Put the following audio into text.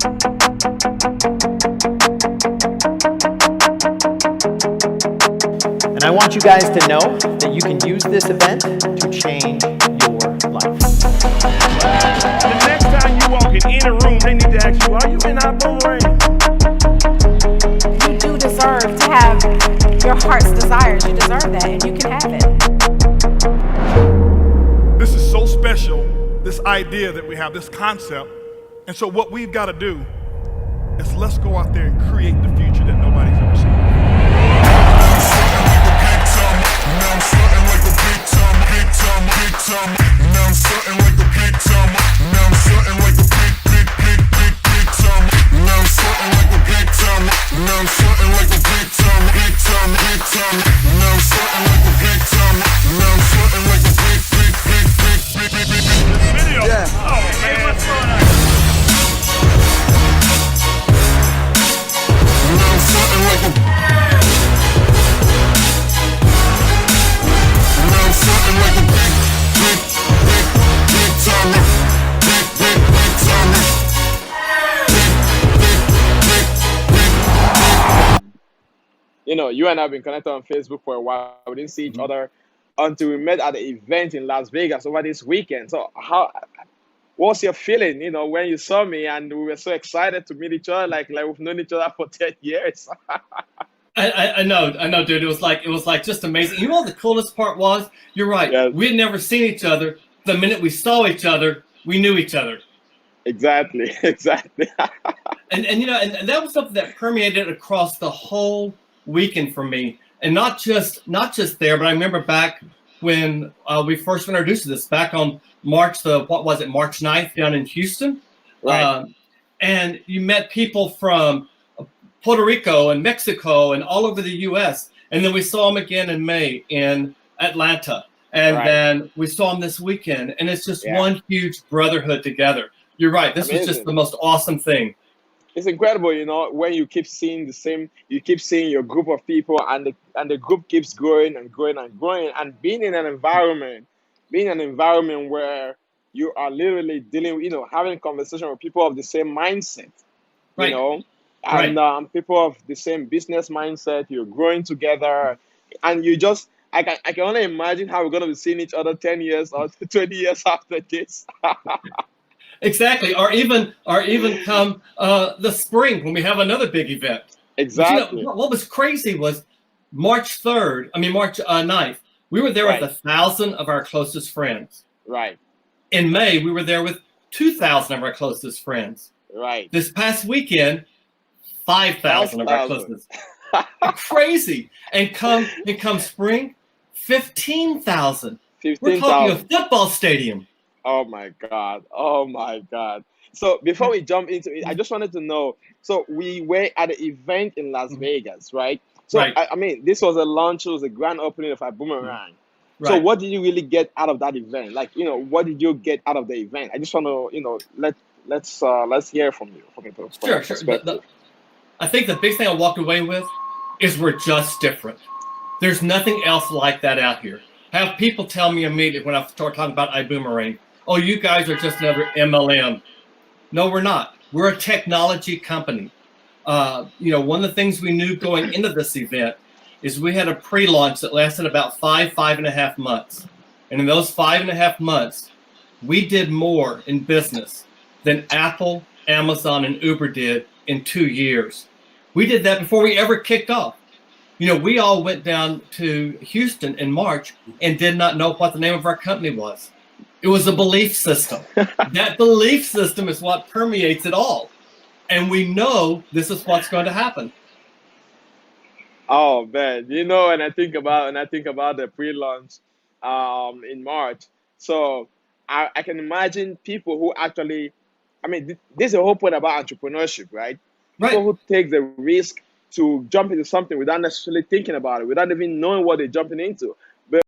And I want you guys to know that you can use this event to change your life. The next time you walk in any room, they need to ask you, are you in Ibuumerang? You do deserve to have your heart's desires. You deserve that, and you can have it. This is so special, this idea that we have, this concept. And so what we've got to do is let's go out there and create the future that nobody's ever seen. Now I'm starting like a big time, big time, big time. Now I'm starting like a big time. Now I'm starting like a big, big, big, big, big time. Now I'm starting like a big time. Now I'm starting like a big time, big time, big time. Now I'm starting like a big time. Now I'm starting like a big, big, big, big, big, big, big, big. Video. Yeah. Oh man, what's going on? Now I'm starting like a. Something like a big, big, big, big time, big, big, big time, big, big, big, big. You know, you and I have been connected on Facebook for a while. We didn't see each other until we met at the event in Las Vegas over this weekend. So what's your feeling, you know, when you saw me and we were so excited to meet each other, like we've known each other for 10 years? I know, dude. It was like just amazing. You know what the coolest part was? You're right. Yes. We had never seen each other. The minute we saw each other, we knew each other. Exactly. And you know, and that was something that permeated across the whole weekend for me. And not just there, but I remember back when we first introduced this, back on March 9th down in Houston. Right. And you met people from Puerto Rico and Mexico and all over the U.S. And then we saw them again in May in Atlanta. And then we saw them this weekend. And it's just one huge brotherhood together. You're right. This was just the most awesome thing. It's incredible, you know, when you keep seeing you keep seeing your group of people and the group keeps growing and growing and growing, and being in an environment where you are literally dealing with, you know, having a conversation with people of the same mindset, you know, and people of the same business mindset. You're growing together, and I can only imagine how we're going to be seeing each other 10 years or 20 years after this. Exactly, or even come the spring when we have another big event. Exactly. But, you know, what was crazy was March 9th, we were there with 1,000 of our closest friends. Right. In May, we were there with 2,000 of our closest friends. Right. This past weekend, 5,000 of our closest. Crazy. And come spring, 15,000. We're talking a football stadium. Oh my God. So before we jump into it, I just wanted to know, so we were at an event in Las Vegas, right? So I mean, this was a launch, it was a grand opening of Ibuumerang. So what did you really get out of that event? Like, you know, what did you get out of the event? I just want to, you know, let's hear from you. Sure. I think the big thing I walked away with is we're just different. There's nothing else like that out here. Have people tell me immediately when I start talking about Ibuumerang, oh, you guys are just another MLM. No, we're not. We're a technology company. You know, one of the things we knew going into this event is we had a pre-launch that lasted about 5.5 months. And in those 5.5 months, we did more in business than Apple, Amazon, and Uber did in 2 years. We did that before we ever kicked off. You know, we all went down to Houston in March and did not know what the name of our company was. It was a belief system. That belief system is what permeates it all. And we know this is what's going to happen. Oh man, you know, and I think about the pre-launch in March. So I can imagine people who actually, I mean, this is the whole point about entrepreneurship, right? People who take the risk to jump into something without necessarily thinking about it, without even knowing what they're jumping into.